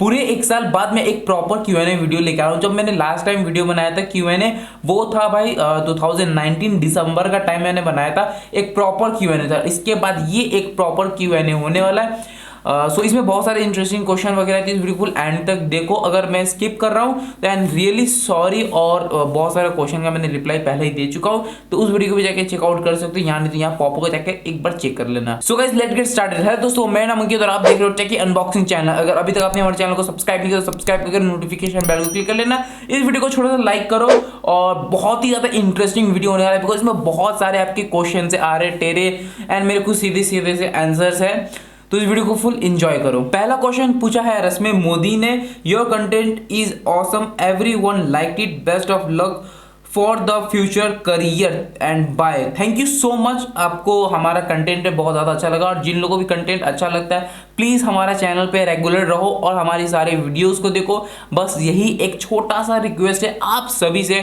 पूरे एक साल बाद मैं एक प्रॉपर Q&A वीडियो लेके आ रहा हूँ। जब मैंने लास्ट टाइम वीडियो बनाया था Q&A, वो था भाई 2019 दिसंबर का टाइम मैंने बनाया था, एक प्रॉपर Q&A था। इसके बाद ये एक प्रॉपर Q&A होने वाला है। सो इसमें बहुत सारे इंटरेस्टिंग क्वेश्चन वगैरह थी, बिल्कुल एंड तक देखो। अगर मैं स्किप कर रहा हूँ तो आई एम रियली सॉरी, और बहुत सारे क्वेश्चन का मैंने रिप्लाई पहले ही दे चुका हूँ, तो उस वीडियो को भी जाके चेकआउट कर सकते हो, यहाँ नहीं तो यहाँ पॉपो को जाके एक बार चेक कर लेना। So guys let's get started. है दोस्तों, मैं नाम अंकित और आप देख रहे हो टेकी अनबॉक्सिंग चैनल। अगर अभी तक आपने हमारे चैनल को सब्सक्राइब नहीं किया तो सब्सक्राइब करके नोटिफिकेशन बेल को क्लिक कर लेना। इस वीडियो को छोटा सा लाइक करो, और बहुत ही ज्यादा इंटरेस्टिंग वीडियो होने वाला है, बिकॉज इसमें बहुत सारे आपके क्वेश्चन से आ रहे टेरे एंड मेरे कुछ सीधे सीधे से आंसर्स है, तो इस वीडियो को फुल एंजॉय करो। पहला क्वेश्चन पूछा है रश्मि मोदी ने, your content is awesome, everyone liked it, best of luck for the future career and bye. Thank you so much, आपको हमारा कंटेंट बहुत ज़्यादा अच्छा लगा, और जिन लोगों को भी कंटेंट अच्छा लगता है प्लीज़ हमारा चैनल पे रेगुलर रहो और हमारी सारे वीडियोस को देखो। बस यही एक छोटा सा रिक्वेस्ट है आप सभी से,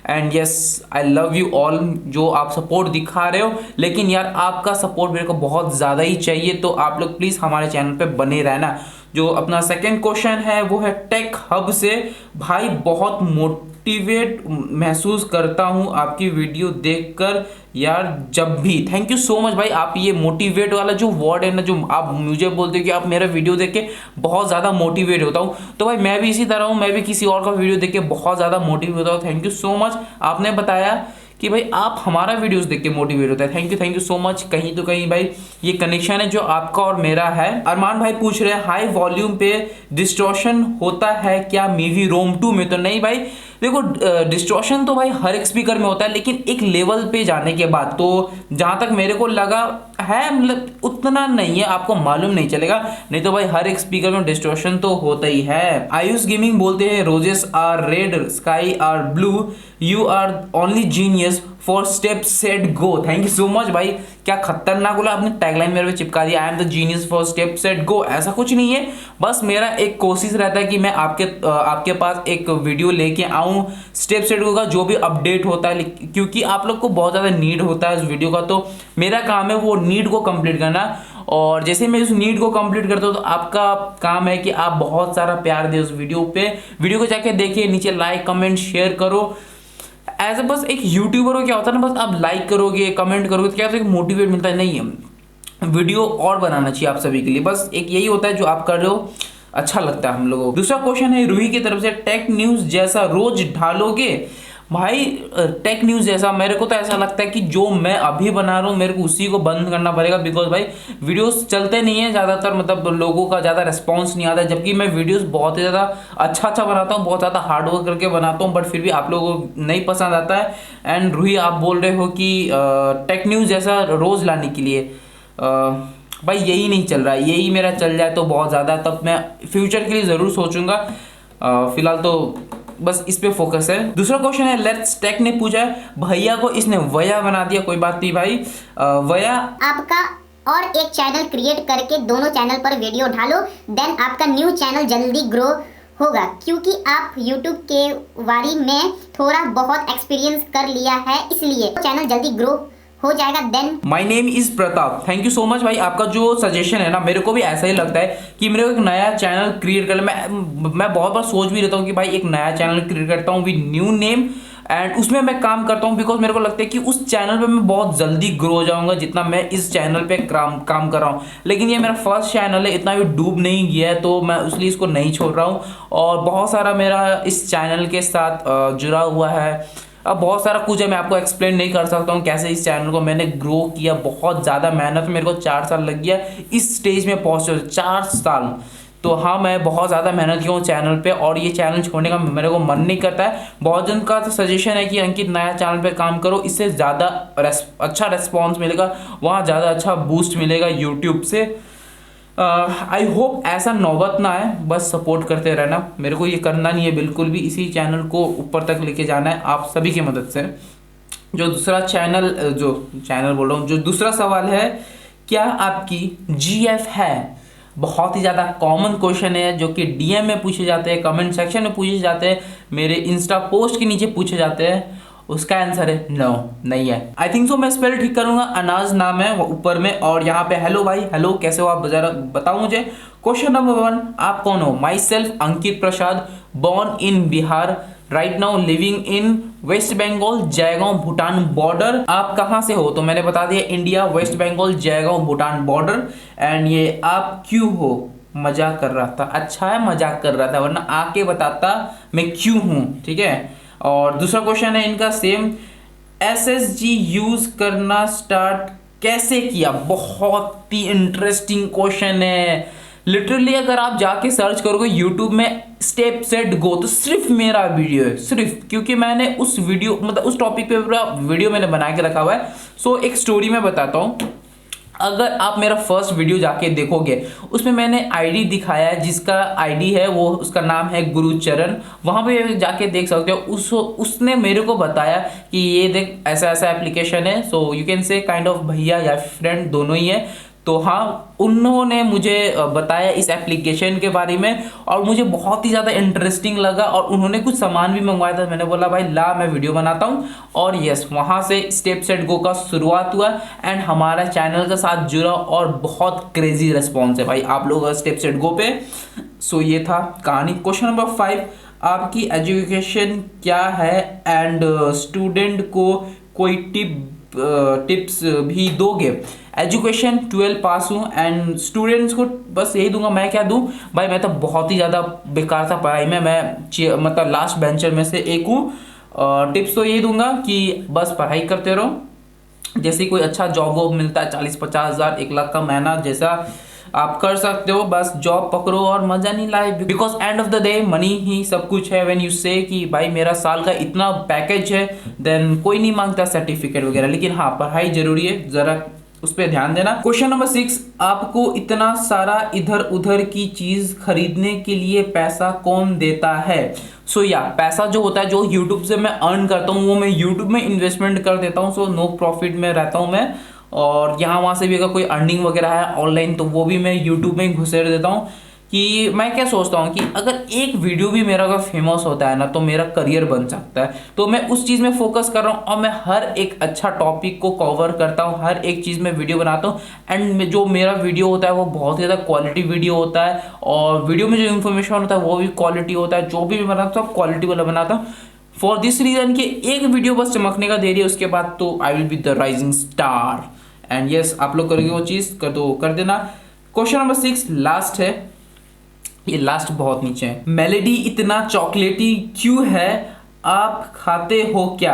and yes I love you all जो आप सपोर्ट दिखा रहे हो, लेकिन यार आपका सपोर्ट मेरे को बहुत ज़्यादा ही चाहिए, तो आप लोग प्लीज़ हमारे चैनल पे बने रहना। जो अपना सेकेंड क्वेश्चन है वो है टेक हब से, भाई बहुत मोटिवेट महसूस करता हूँ आपकी वीडियो देखकर यार, जब भी। थैंक यू सो मच भाई, आप ये मोटिवेट वाला जो वर्ड है ना, जो आप मुझे बोलते हो कि आप मेरा वीडियो देख के बहुत ज़्यादा मोटिवेट होता हूँ, तो भाई मैं भी इसी तरह हूँ, मैं भी किसी और का वीडियो देख के बहुत ज़्यादा मोटिवेट होता हूँ। थैंक यू सो मच, आपने बताया कि भाई आप हमारा वीडियोस देख के मोटिवेट होता है। Thank you so much. कहीं तो कहीं भाई ये कनेक्शन है जो आपका और मेरा है। अरमान भाई पूछ रहे हैं हाई वॉल्यूम पे डिस्टॉर्शन होता है क्या मीवी रोम 2 में? तो नहीं भाई, देखो डिस्टॉर्शन तो भाई हर एक स्पीकर में होता है, लेकिन एक लेवल पे जाने के बाद, तो जहां तक मेरे को लगा है, मतलब उतना नहीं है, आपको मालूम नहीं चलेगा, नहीं तो भाई हर एक स्पीकर में डिस्टॉर्शन तो होता ही है। आयुष गेमिंग बोलते हैं roses are red, sky are blue, you are only genius for step set go. Thank you so much भाई, क्या खतरनाक बोला आपने, टैगलाइन मेरे पे चिपका दिया, I am the genius for step set गो। ऐसा कुछ नहीं है, बस मेरा एक कोशिश रहता है कि मैं आपके पास एक वीडियो लेके आऊँ स्टेप सेट गो का, जो भी अपडेट होता है, क्योंकि आप लोग को बहुत ज़्यादा नीड होता है उस वीडियो का, तो मेरा काम है वो नीड को कंप्लीट करना। और जैसे मैं उस नीड को कंप्लीट करता हूँ तो आपका काम है कि आप बहुत सारा प्यार दे उस वीडियो पे। वीडियो को जाके देखिए, नीचे लाइक कमेंट शेयर करो। एज ए बस एक यूट्यूबर हो क्या होता है ना, बस आप लाइक करोगे कमेंट करोगे तो क्या होता है, मोटिवेट मिलता है, नहीं है वीडियो और बनाना चाहिए आप सभी के लिए, बस एक यही होता है जो आप कर रहे हो अच्छा लगता है हम लोगों को। दूसरा क्वेश्चन है रूही की तरफ से, टेक न्यूज़ जैसा रोज ढालोगे? भाई टेक न्यूज़ जैसा मेरे को तो ऐसा लगता है कि जो मैं अभी बना रहा हूँ मेरे को उसी को बंद करना पड़ेगा, बिकॉज भाई वीडियोस चलते नहीं है ज़्यादातर, मतलब लोगों का ज़्यादा रिस्पांस नहीं आता है, जबकि मैं वीडियोस बहुत ही ज़्यादा अच्छा बनाता हूँ, बहुत ज़्यादा हार्डवर्क करके बनाता हूँ, बट फिर भी आप लोगों को नहीं पसंद आता है। एंड रूही आप बोल रहे हो कि टेक न्यूज़ जैसा रोज़ लाने के लिए, भाई यही नहीं चल रहा है, यही मेरा चल जाए तो बहुत ज़्यादा, तब मैं फ्यूचर के लिए ज़रूर सोचूंगा, फिलहाल तो बस इस पे फोकस है। दूसरा क्वेश्चन है लेट्स टेक ने पूछा है, भैया को इसने वया बना दिया, कोई बात नहीं भाई, वया आपका और एक चैनल क्रिएट करके दोनों चैनल पर वीडियो डालो, देन आपका न्यू चैनल जल्दी ग्रो होगा, क्योंकि आप YouTube के बारे में थोड़ा बहुत एक्सपीरियंस कर लिया है, इसलिए चैनल जल्दी ग्रो हो जाएगा। Then my name is Pratap. Thank you so much भाई, आपका जो सजेशन है ना मेरे को भी ऐसा ही लगता है कि मेरे को एक नया चैनल क्रिएट कर ले। मैं बहुत बार सोच भी रहता हूँ कि भाई एक नया चैनल क्रिएट करता हूँ विद न्यू नेम, एंड उसमें मैं काम करता हूँ, बिकॉज मेरे को लगता है कि उस चैनल पे मैं बहुत जल्दी ग्रो हो जाऊंगा जितना मैं इस चैनल पे काम कर रहा हूँ। लेकिन ये मेरा फर्स्ट चैनल है, इतना भी डूब नहीं गया है, तो मैं इसलिए इसको नहीं छोड़ रहा हूँ, और बहुत सारा मेरा इस चैनल के साथ जुड़ा हुआ है। अब बहुत सारा कुछ है, मैं आपको एक्सप्लेन नहीं कर सकता हूँ कैसे इस चैनल को मैंने ग्रो किया, बहुत ज़्यादा मेहनत, मेरे को 4 साल लग गया इस स्टेज में पहुँचे, 4 साल। तो हाँ, मैं बहुत ज़्यादा मेहनत किया हूँ चैनल पे, और ये चैनल छोड़ने का मेरे को मन नहीं करता है। बहुत जन का तो सजेशन है कि अंकित नया चैनल पे काम करो, इससे ज़्यादा अच्छा रिस्पॉन्स मिलेगा, वहाँ ज़्यादा अच्छा बूस्ट मिलेगा यूट्यूब से। आई होप ऐसा नौबत ना आए, बस सपोर्ट करते रहना, मेरे को ये करना नहीं है बिल्कुल भी, इसी चैनल को ऊपर तक लेके जाना है आप सभी की मदद से। जो दूसरा चैनल बोल रहा हूँ, जो दूसरा सवाल है, क्या आपकी GF है? बहुत ही ज़्यादा कॉमन क्वेश्चन है जो कि DM में पूछे जाते हैं, कमेंट सेक्शन में पूछे जाते हैं, मेरे इंस्टा पोस्ट के नीचे पूछे जाते हैं, उसका आंसर है नो, नहीं है। आई थिंक सो मैं स्पेल ठीक करूंगा, अनाज नाम है वो ऊपर में, और यहाँ पे हेलो भाई, हेलो कैसे हो आप जरा बताओ मुझे। क्वेश्चन नंबर 1, आप कौन हो? Myself Ankit Prasad, born in Bihar, right now living in West Bengal, Jaigaon Bhutan border. आप कहाँ से हो? तो मैंने बता दिया India, West Bengal, Jaigaon Bhutan border. And ये आप क्यों हो? मजाक कर रहा था। अच्छा है मजाक कर रहा था, वरना आके बताता मैं क्यों हूं, ठीक है। और दूसरा क्वेश्चन है इनका सेम, एसएसजी यूज करना स्टार्ट कैसे किया? बहुत ही इंटरेस्टिंग क्वेश्चन है। लिटरली अगर आप जाके सर्च करोगे यूट्यूब में स्टेपसेटगो, तो सिर्फ मेरा वीडियो है, सिर्फ, क्योंकि मैंने उस वीडियो मतलब उस टॉपिक पे पूरा वीडियो मैंने बना के रखा हुआ है। सो एक स्टोरी में बताता हूँ। अगर आप मेरा फर्स्ट वीडियो जाके देखोगे, उसमें मैंने आईडी दिखाया है, जिसका आईडी है वो, उसका नाम है गुरुचरण। वहां पे जाके देख सकते हो। उसने मेरे को बताया कि ये देख ऐसा ऐसा एप्लीकेशन है। So you can say kind of भैया या फ्रेंड दोनों ही है। तो हाँ, उन्होंने मुझे बताया इस एप्लीकेशन के बारे में, और मुझे बहुत ही ज़्यादा इंटरेस्टिंग लगा। और उन्होंने कुछ सामान भी मंगवाया था। मैंने बोला भाई ला मैं वीडियो बनाता हूँ। और यस, वहाँ से स्टेपसेटगो का शुरुआत हुआ एंड हमारा चैनल के साथ जुड़ा, और बहुत क्रेजी रिस्पॉन्स है भाई आप लोग स्टेपसेटगो पे। सो ये था कहानी। क्वेश्चन नंबर 5, आपकी एजुकेशन क्या है एंड स्टूडेंट को कोई टिप्स भी दोगे? एजुकेशन 12 पास हूँ एंड स्टूडेंट्स को बस यही दूंगा। मैं क्या दूं भाई, मैं तो बहुत ही ज़्यादा बेकार था पढ़ाई में, मैं मतलब लास्ट बेंचर में से एक हूँ। टिप्स तो यही दूंगा कि बस पढ़ाई करते रहो। जैसे कोई अच्छा जॉब वॉब मिलता है 40-50 हज़ार 1 लाख का महीना जैसा आप कर सकते हो, बस जॉब पकड़ो और मजा नहीं लाए। Because end of the day money ही सब कुछ है। व्हेन यू से कि भाई मेरा साल का इतना पैकेज है, देन कोई नहीं मांगता सर्टिफिकेट वगैरह, लेकिन हाँ पढ़ाई जरूरी है, जरा उस पर ध्यान देना। क्वेश्चन नंबर 6, आपको इतना सारा इधर उधर की चीज खरीदने के लिए पैसा कौन देता है? सो या पैसा जो होता है, जो यूट्यूब से मैं अर्न करता हूँ, वो मैं यूट्यूब में इन्वेस्टमेंट कर देता हूँ। सो नो प्रॉफिट में रहता हूँ मैं। और यहाँ वहाँ से भी अगर कोई अर्निंग वगैरह है ऑनलाइन, तो वो भी मैं यूट्यूब में घुसेड़ देता हूँ। कि मैं क्या सोचता हूँ कि अगर एक वीडियो भी मेरा अगर फेमस होता है ना, तो मेरा करियर बन सकता है। तो मैं उस चीज़ में फोकस कर रहा हूँ, और मैं हर एक अच्छा टॉपिक को कवर करता हूँ, हर एक चीज़ में वीडियो बनाता हूँ। एंड जो मेरा वीडियो होता है वो बहुत ही ज़्यादा क्वालिटी वीडियो होता है, और वीडियो में जो इन्फॉर्मेशन होता है वो भी क्वालिटी होता है। जो भी मैं बनाता हूँ क्वालिटी वाला बनाता हूँ, फॉर दिस रीज़न कि एक वीडियो बस चमकने का देरी है, उसके बाद तो I will be the rising star. And yes, आप लोग करोगे वो चीज़ कर देना। क्वेश्चन नंबर 6 लास्ट है, ये लास्ट बहुत नीचे है। मेलेडी इतना चॉकलेटी क्यों है, आप खाते हो क्या?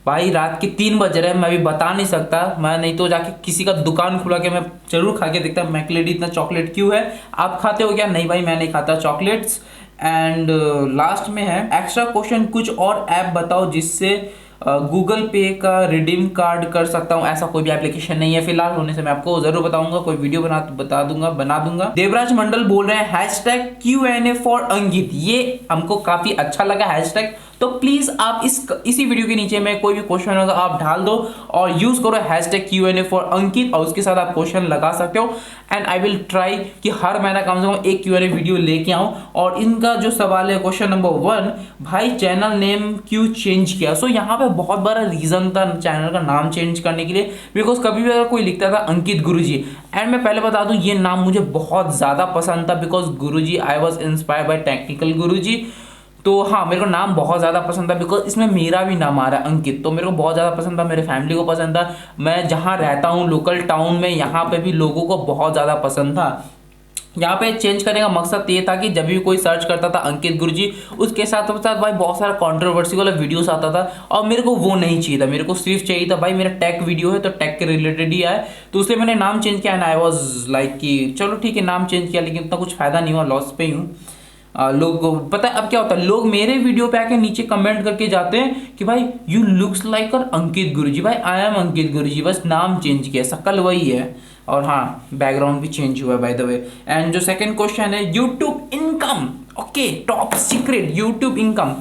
भाई रात के 3 बज रहे हैं, मैं भी बता नहीं सकता। मैं नहीं तो जाके किसी का दुकान खुला के मैं जरूर खा के देखता मेलेडी इतना चॉकलेट क्यों है, आप खाते हो क्या? नहीं भाई मैं नहीं खाता चॉकलेट्स। एंड लास्ट में है एक्स्ट्रा क्वेश्चन, कुछ और ऐप बताओ जिससे गूगल पे का रिडीम कार्ड कर सकता हूँ। ऐसा कोई भी एप्लीकेशन नहीं है फिलहाल, होने से मैं आपको जरूर बताऊंगा, कोई वीडियो बना दूंगा। देवराज मंडल बोल रहे हैं हैशटैग Q&A फॉर अंकित, ये हमको काफी अच्छा लगा हैशटैग। तो प्लीज आप इसी वीडियो के नीचे में कोई भी क्वेश्चन होगा आप डाल दो और यूज करो हैशटैग Q&A फॉर अंकित, और उसके साथ आप क्वेश्चन लगा सकते हो। एंड आई विल ट्राई कि हर महीना कम से कम एक Q&A वीडियो लेके आऊं। और इनका जो सवाल है क्वेश्चन नंबर 1, भाई चैनल नेम क्यों चेंज किया? सो यहाँ पे बहुत बड़ा रीजन था चैनल का नाम चेंज करने के लिए, बिकॉज कभी भी अगर कोई लिखता था अंकित गुरुजी, एंड मैं पहले बता दूं ये नाम मुझे बहुत ज्यादा पसंद था, because Guruji I was inspired by technical Guruji. तो हाँ मेरे को नाम बहुत ज़्यादा पसंद था, बिकॉज इसमें मेरा भी नाम आ रहा है अंकित, तो मेरे को बहुत ज़्यादा पसंद था, मेरे फैमिली को पसंद था, मैं जहाँ रहता हूँ लोकल टाउन में यहाँ पे भी लोगों को बहुत ज़्यादा पसंद था। यहाँ पे चेंज करने का मकसद ये था कि जब भी कोई सर्च करता था अंकित गुरुजी, उसके साथ साथ भाई बहुत सारा कंट्रोवर्सी वाला वीडियोस आता था, और मेरे को वो नहीं चाहिए था। मेरे को सिर्फ चाहिए था भाई मेरा टेक वीडियो है तो टेक के रिलेटेड ही आए, तो इसलिए मैंने नाम चेंज किया। एंड आई वॉज लाइक कि चलो ठीक है नाम चेंज किया, लेकिन इतना कुछ फायदा नहीं हुआ, लॉस पे ही हूँ। लोग पता है अब क्या होता है, लोग मेरे वीडियो पे आके नीचे कमेंट करके जाते हैं कि भाई यू लुक्स लाइक अंकित गुरुजी। भाई आई एम अंकित गुरुजी, बस नाम चेंज किया, शक्ल वही है, और हाँ बैकग्राउंड भी चेंज हुआ है बाय द वे। एंड जो सेकंड क्वेश्चन है YouTube income, okay top secret YouTube income.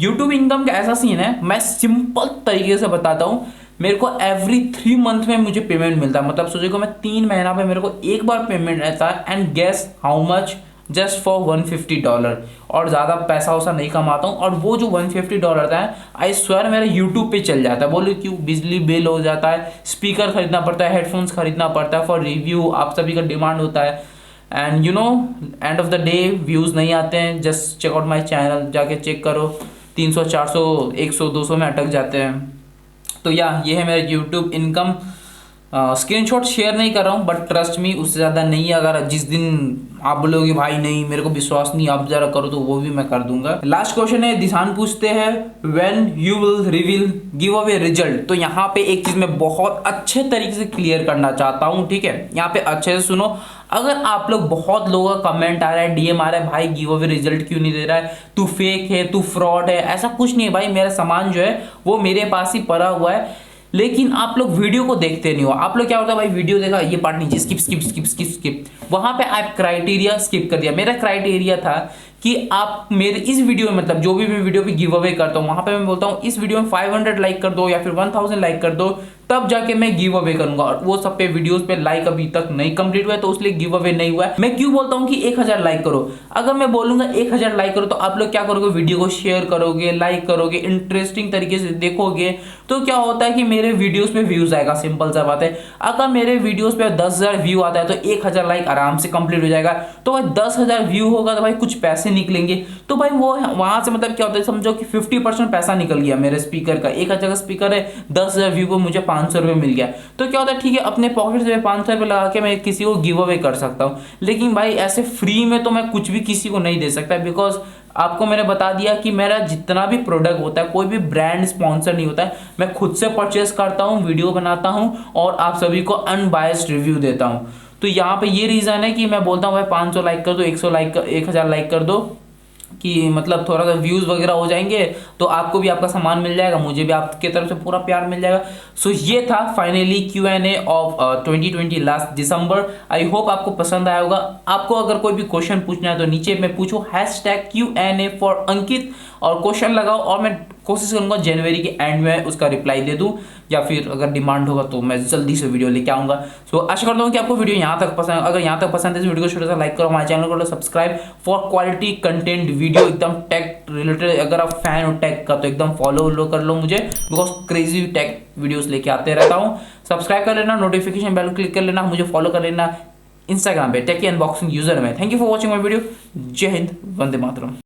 YouTube income का ऐसा सीन है, मैं सिंपल तरीके से बताता हूँ। मेरे को एवरी 3 मंथ में मुझे पेमेंट मिलता है, मतलब सोचो मैं 3 महीना पे मेरे को एक बार पेमेंट रहता है। And guess how much? Just for $150 और ज़्यादा पैसा वैसा नहीं कमाता हूँ। और वो जो $150 था आई स्वेयर मेरा यूट्यूब पे चल जाता है। बोलो क्यों? बिजली बिल हो जाता है, स्पीकर खरीदना पड़ता है, हेडफोन्स खरीदना पड़ता है फॉर रिव्यू, आप सभी का डिमांड होता है। And you know end of the day views नहीं आते हैं। Just check out my channel, जाके चेक करो, 300 400 100 200 में अटक जाते हैं। तो या ये है मेरा यूट्यूब इनकम। स्क्रीनशॉट शेयर नहीं कर रहा हूँ, बट ट्रस्ट मी उससे ज़्यादा नहीं है। अगर जिस दिन आप बोलोगे भाई नहीं मेरे को विश्वास नहीं, आप जरा करो, तो वो भी मैं कर दूंगा। लास्ट क्वेश्चन है, दिशान पूछते हैं when you will reveal give away result. तो यहाँ पे एक चीज़ मैं बहुत अच्छे तरीके से क्लियर करना चाहता हूँ, ठीक है? यहाँ पे अच्छे से सुनो। अगर आप लोग, बहुत लोगों का कमेंट आ रहा है, डीएम आ रहा है, भाई गिव अवे रिजल्ट क्यों नहीं दे रहा है, तू फेक है, तू फ्रॉड है, ऐसा कुछ नहीं है भाई। मेरा सामान जो है वो मेरे पास ही पड़ा हुआ है, लेकिन आप लोग वीडियो को देखते नहीं हो। आप लोग क्या होता है भाई, वीडियो देखा, ये पार्ट नीचे, skip skip skip skip skip, वहां पे आप क्राइटेरिया स्किप कर दिया। मेरा क्राइटेरिया था कि आप मेरे इस वीडियो में, मतलब जो भी मैं वीडियो पे गिव अवे करता हूँ, वहां पे मैं बोलता हूँ इस वीडियो में 500 लाइक कर दो या फिर 1000 लाइक कर दो, तब जाके मैं गिव अवे करूंगा। और वो सब पे वीडियोस पे लाइक अभी तक नहीं कंप्लीट हुआ है, तो इसलिए गिव अवे नहीं हुआ है। मैं क्यों बोलता हूँ कि 1000 लाइक करो? अगर मैं बोलूंगा 1000 लाइक करो, तो आप लोग क्या करोगे, वीडियो को शेयर करोगे, लाइक करोगे, इंटरेस्टिंग तरीके से देखोगे, तो क्या होता है कि मेरे वीडियोस पे व्यूज आएगा। सिंपल सा बात है। अगर मेरे वीडियोस पे 10,000 व्यू आता है तो 1000 लाइक आराम से कंप्लीट हो जाएगा। तो भाई 10,000 व्यू होगा तो भाई कुछ पैसे निकलेंगे। तो भाई वो वहां से मतलब क्या होता है, समझो कि 50% पैसा निकल गया मेरे स्पीकर का। 1000 का स्पीकर है, 10,000 व्यू को मुझे 500 रुपये मिल गया। तो क्या होता है, ठीक है, अपने पॉकेट से 500 रुपये लगा के मैं किसी को गिव अवे कर सकता हूँ। लेकिन भाई ऐसे फ्री में तो मैं कुछ भी किसी को नहीं दे सकता, बिकॉज आपको मैंने बता दिया कि मेरा जितना भी प्रोडक्ट होता है, कोई भी ब्रांड स्पॉन्सर नहीं होता है। मैं खुद से परचेस करता हूँ, वीडियो बनाता हूँ और आप सभी को अनबायस्ड रिव्यू देता हूँ। तो यहाँ पे ये रीज़न है कि मैं बोलता हूँ भाई 500 लाइक कर दो, 100 लाइक, 1000 लाइक कर दो, कि मतलब थोड़ा सा व्यूज़ वगैरह हो जाएंगे, तो आपको भी आपका सामान मिल जाएगा, मुझे भी आपके तरफ से पूरा प्यार मिल जाएगा। सो ये था finally Q&A of 2020 last December. I hope आपको पसंद आया होगा। आपको अगर कोई भी क्वेश्चन पूछना है तो नीचे में पूछो #Q&A फॉर अंकित और क्वेश्चन लगाओ, और मैं कोशिश करूंगा जनवरी के एंड में उसका रिप्लाई दे दूं, या फिर अगर डिमांड होगा तो मैं जल्दी से वीडियो लेके आऊंगा। सो आशा करता हूं कि आपको वीडियो यहाँ तक पसंद। अगर यहाँ तक पसंद है इस वीडियो को छोटा सा लाइक करो, हमारे चैनल को subscribe for quality content video, एकदम टेक रिलेटेड। अगर आप फैन हो टेक का तो एकदम फॉलो कर लो मुझे, बिकॉज क्रेजी टेक वीडियोस लेके आते रहता हूँ। सब्सक्राइब कर लेना, नोटिफिकेशन बेल क्लिक कर लेना, मुझे फॉलो कर लेना इंस्टाग्राम पे टेकी अनबॉक्सिंग यूजर में। Thank you for watching my video. जय हिंद, वंदे मातरम।